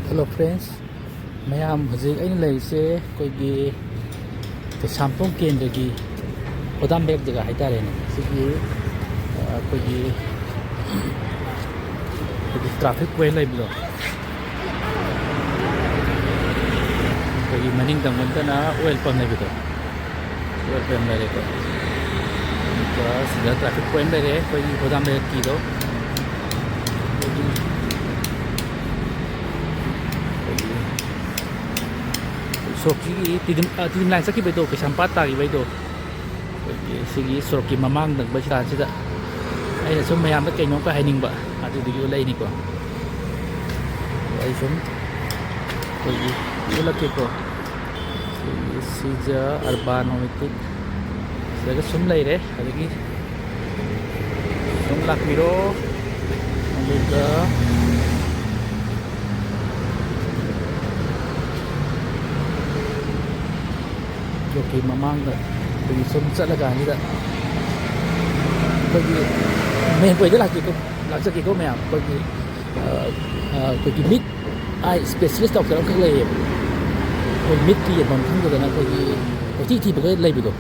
Hello friends, mayam hojik aina leise koigi Kesampong kendagi Hodam bek jaga haitare ne sigi koigi traffic way laiblo koigi maning dangmantana oil pump laibito oil pump lare ko sida traffic point lare koigi Hodam bek kido Soki tidim lain sakit betul kesampat tadi betul. Segi soki mamang dan berjalan saja. Ayah semua yang mereka nyongka hening ba, ada di ulai ni ko. Ayah semua, kogi ulak ko. Sija urban omitik. Saya semua lagi deh, ada lagi. Semua lak miro, juga. Joki mamang da kogi som chatlaga ni da kogi main koi da laki ko mayam kogi mid eye specialist doctor ka lay koi mid ki yam thang da na kogi ti ba lay bi do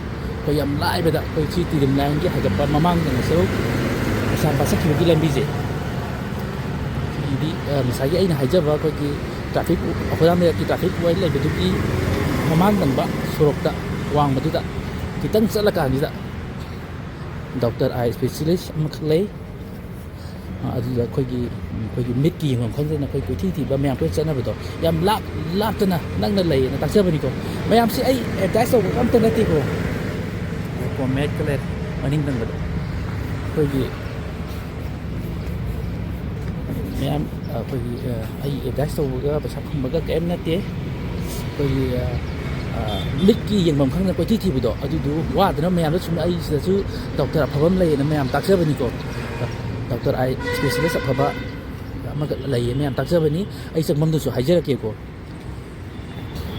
koi yam lai ba da koi chi ti dim lang ki ha ga mamang da so sam ba sak ki lam bi je di misai ai na haijaba kogi traffic apodam ki traffic wai lay bi du ki mamang dang ba surokta wang maduda kitang salaka nida doctor eye specialist amakhlei aduda koigi mitki ngam khangna koi thi ba mayam pe chana bado yam lap tana nangna lei na taksabani ko mayam si ai advice ko am tana ti ko comment kale maning dang bado koigi mayam koigi ai advice ko ga ba sak khum ga kem na te koigi Mickey yang memang kan kau titi betul, aduh wah, tu nama yang tu cuma ai sesuatu doktor apa pun lain, nama yang tak siapa ni ko, doktor ai spesialis apa apa, mak lain nama yang tak siapa ni, ai semua tu so hajar ke ko,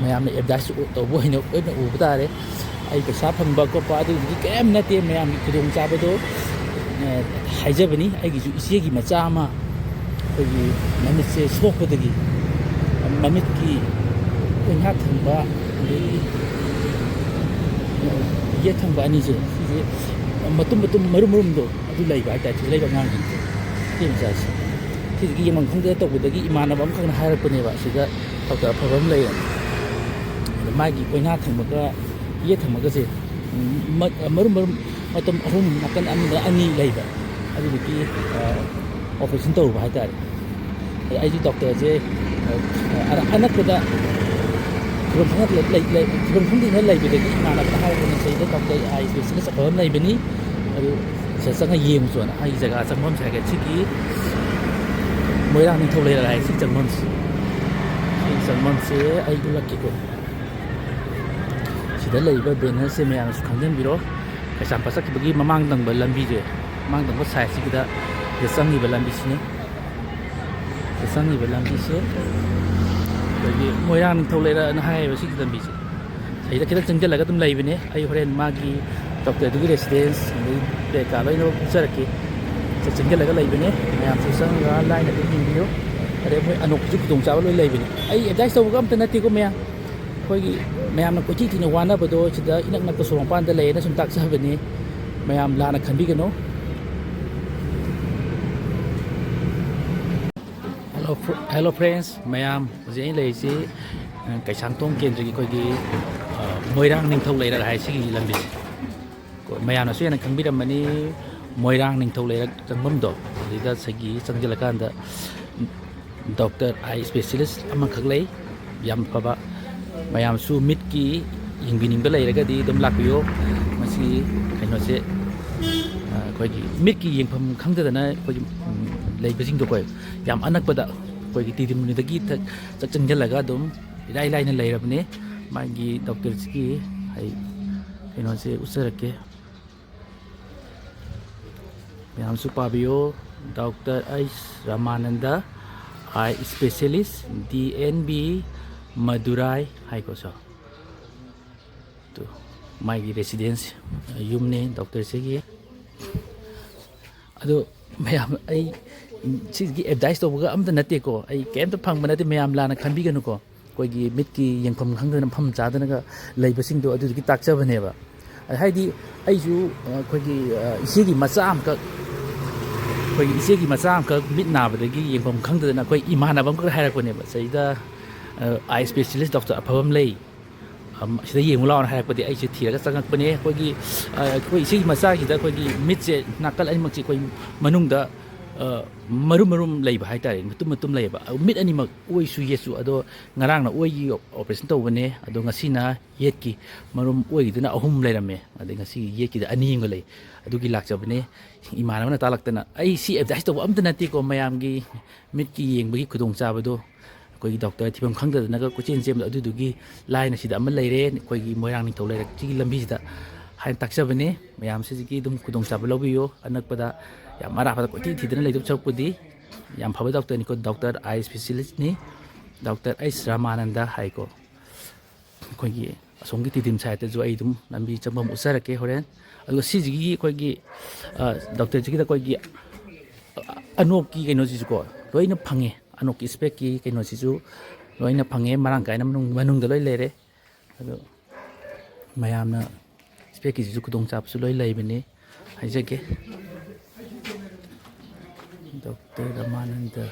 nama yang ni abdas tu buat ni, betul le, ai kesah pembak ko pada ni kem nanti nama yang kedung siapa tu, hajar ni, ai gitu isi lagi macam apa, lagi mana se sok betul lagi, mana ki, ingat hamba ye thang ba ni je matum marum do adu lai ba ta lai ba ngang ni tin sa ti gi mang khang de to bu de gi imana bam khang na har pa ne ba si ga ta ta phabam lai ma gi koi na thang ba ga ye thang ba ga je marum matum ahum makan ani lai ba adu gi operation to ba ta ai ji doctor je anak ko da Belum sangat belum sangat lay beda ni mana tahu ni saya dah tak tahu ai spesialis apa lay beni, aduh saya sangat yem suan ai jaga sangat saya ke ciki, mereka ni tahu lay lay sih sangat saya ai tu lagi ko, sudah lay benar saya memang suka dan biro, sampai sahaja bagi mamang dang belam biji, mamang dang saya sih kita jasang ni belam biji ni, jasang ni belam biji. Jadi moyang thau le na hai ba sik tam bi se sai da kita changjal laga tum lai bine ai horen magi doctor du residence ni de ka lai no sar ke changjal laga lai bine ayam su sang ga lai na tin video ade moi anok ju tung cha loi lai bine ai advice to gam tan ti ko me khoi gi mayam na ko chi ti na wana ba do chida inak na ko so pan da lai na sum tak sa bine mayam la na khan bi ga no Hello friends, mayam jadi lagi si kaisang tong kian jadi kau di moirang ning thau lei hai si lambi mayam na suya na kang bidam mani moirang ning thau lei kang bam do jadi da segi sangjalakan da doctor eye specialist amang khak lei yam phaba mayam su mit ki yingbining ba lei ra ga di dum lak yo masi kaino se kau di mit ki ying pham khang da na kau lay basing do koy yam anak pada koy ti dim ni dagi tak changjal laga dum lai na lay rabne magi doctor ki hai kino se usar ke yam su pabio doctor Ais Ramananda eye specialist DNB Madurai hai ko so tu magi residence yumne doctor se ki ado mayam ai ꯁꯤꯒꯤ advertise ꯇꯧꯕꯒ ꯑꯝꯇ ꯅꯠꯇꯦꯀꯣ ꯑꯩ ꯀꯩꯝꯇ ꯐꯪꯕ ꯅꯠꯇꯦ ꯃꯌꯥꯝ ꯂꯥꯟꯅ ꯈꯟꯕꯤꯒꯅꯨꯀꯣ ꯑꯩꯈꯣꯏꯒꯤ ꯃꯤꯠꯀꯤ ꯌꯦꯡꯐꯝ ꯈꯪꯗꯅ ꯃꯐꯝ ꯆꯥꯗꯅꯒ ꯂꯩꯕꯁꯤꯡꯗꯣ ꯑꯗꯨꯗꯨꯒꯤ ꯇꯥꯛꯆꯕꯅꯦꯕ ꯍꯥꯏꯗꯤ ꯑꯩꯁꯨ ꯑꯩꯈꯣꯏꯒꯤ ꯏꯆꯦꯒꯤ ꯃꯆꯥ ꯑꯃꯈꯛ ꯑꯩꯈꯣꯏꯒꯤ ꯏꯆꯦꯒꯤ ꯃꯆꯥ ꯑꯃꯈꯛ ꯃꯤꯠ ꯅꯥꯕꯗꯒꯤ ꯌꯦꯡꯐꯝ ꯈꯪꯗꯗꯅ ꯑꯩꯈꯣꯏ ꯏꯃꯥꯟꯅꯕ ꯑꯃꯈꯛ ꯍꯥꯏꯔꯛꯄꯅꯦꯕ ꯁꯤꯗ ꯑꯥꯏ ꯁ꯭ꯄꯦꯁꯤꯌꯦꯂꯤꯁ ꯗꯣꯛꯇꯔ ꯑꯐꯕ ꯑꯃ ꯂꯩ ꯁꯤꯗ ꯌꯦꯡꯉꯨ ꯂꯥꯎꯅ ꯍꯥꯏꯔꯛꯄꯗꯤ ꯑꯩꯁꯦ ꯊꯤꯔꯒ ꯆꯪꯉꯛꯄꯅꯦ ꯑꯩꯈꯣꯏ ꯏꯆꯦꯒꯤ ꯃꯆꯥꯒꯤꯗ ꯑꯩꯈꯣꯏꯒꯤ ꯃꯤꯠꯁꯦ ꯅꯥꯀꯜ ꯑꯅꯤꯃꯛꯁꯦ ꯑꯩꯈꯣꯏ ꯃꯅꯨꯡꯗ ꯃꯔꯨꯝ ꯃꯔꯨꯝ ꯂꯩꯕ ꯍꯥꯏꯇꯥꯔꯦ ꯃꯇꯨꯝ ꯃꯇꯨꯝ ꯂꯩꯌꯦꯕ ꯃꯤꯠ ꯑꯅꯤꯃꯛ ꯑꯣꯏꯁꯨ ꯌꯦꯠꯁꯨ ꯑꯗꯣ ꯉꯔꯥꯡꯅ ꯑꯣꯏꯒꯤ ꯑꯣꯄꯔꯦꯁꯟ ꯇꯧꯕꯅꯦ ꯑꯗꯣ ꯉꯁꯤꯅ ꯌꯦꯠꯀꯤ ꯃꯔꯨꯝ ꯑꯣꯏꯒꯤꯗꯨꯅ 3 ꯂꯩꯔꯝꯃꯦ ꯑꯗꯩ ꯉꯁꯤ ꯌꯦꯠꯀꯤꯗ 2 ꯑꯃꯒ ꯂꯩ ꯑꯗꯨꯒꯤ ꯂꯥꯛꯆꯕꯅꯦ ꯏꯃꯥꯟꯅꯕꯅ ꯇꯥꯛꯂꯛꯇꯅ ꯑꯩ ꯁꯤ ꯑꯦꯗꯚꯔꯇꯥꯏꯁ ꯇꯧꯕ ꯑꯝꯇ ꯅꯠꯇꯦꯀꯣ ꯃꯌꯥꯝꯒꯤ ꯃꯤꯠꯀꯤ ꯌꯦꯡꯕꯒꯤ ꯈꯨꯗꯣꯡꯆꯥꯕꯗꯣ ꯑꯩꯈꯣꯏꯒꯤ ꯗꯣꯛꯇꯔ ꯊꯤꯐꯝ ꯈꯪꯗꯗꯅꯒ ꯀꯣꯏꯆꯦꯟ ꯆꯦꯟꯕꯗꯣ ꯑꯗꯨꯗꯨꯒꯤ ꯂꯥꯏꯅ ꯁꯤꯗ ꯑꯃ ꯂꯩꯔꯦ ꯑꯩꯈꯣꯏꯒꯤ ꯃꯣꯏꯔꯥꯡ ꯅꯤꯡꯊꯧ ꯂꯩꯔꯛꯁꯤꯒꯤ ꯂꯝꯕꯤꯁꯤꯗ ꯍꯥꯏꯅ ꯇꯥꯛꯆꯕꯅꯦ ꯃꯌꯥꯝꯁꯤꯒꯤ ꯑꯗꯨꯝ ꯈꯨꯗꯣꯡꯆꯥꯕ ꯂꯧꯕꯤꯌꯨ ꯑꯅꯛꯄꯗ ꯌꯥꯝ ꯑꯔꯥꯞꯄꯗ ꯀꯣꯏꯊꯤ ꯊꯤꯗꯅ ꯂꯩꯗꯧ ꯁꯔꯨꯛꯄꯨꯗꯤ ꯌꯥꯝ ꯐꯕ ꯗꯣꯛꯇꯔꯅꯤꯀꯣ ꯗꯣꯛꯇꯔ ꯑꯥꯏ ꯁ꯭ꯄꯦꯁꯤꯌꯦꯂꯤꯁꯅꯤ ꯗꯣꯛꯇꯔ ꯑꯩꯁ ꯔꯥꯃꯥꯅꯟꯗ ꯍꯥꯏꯀꯣ ꯑꯩꯈꯣꯏꯒꯤ ꯑꯁꯣꯝꯒꯤ ꯇꯤꯗꯤꯝ ꯁꯥꯏꯠꯇꯁꯨ ꯑꯩ ꯑꯗꯨꯝ ꯂꯝꯕꯤ ꯆꯪꯐꯝ ꯎꯠꯆꯔꯛꯀꯦ ꯍꯣꯔꯦꯟ ꯑꯗꯨꯒ ꯁꯤꯁꯤꯒꯤ ꯑꯩꯈꯣꯏꯒꯤ ꯗꯣꯛꯇꯔꯁꯤꯒꯤꯗ ꯑꯩꯈꯣꯏꯒꯤ ꯑꯅꯣꯛꯀꯤ ꯀꯩꯅꯣꯁꯤꯁꯨꯀꯣ ꯂꯣꯏꯅ ꯐꯪꯉꯦ ꯑꯅꯣꯛꯀꯤ ꯏꯁꯄꯦꯛꯀꯤ ꯀꯩꯅꯣꯁꯤꯁꯨ ꯂꯣꯏꯅ ꯐꯪꯉꯦ ꯃꯔꯥꯡ ꯀꯥꯏꯅ ꯃꯅꯨꯡꯗ ꯂꯣꯏ ꯂꯩꯔꯦ ꯑꯗꯣ ꯃꯌꯥꯝꯅ ꯏꯁꯄꯦꯛꯀꯤꯁꯤꯁꯨ ꯈꯨꯗꯣꯡꯆꯥꯕꯁꯨ ꯂꯣꯏ ꯂꯩꯕꯅꯤ ꯍꯥꯏꯖꯒꯦ ꯗꯣꯛꯇꯔ ꯔꯥꯃꯥꯅꯟꯗ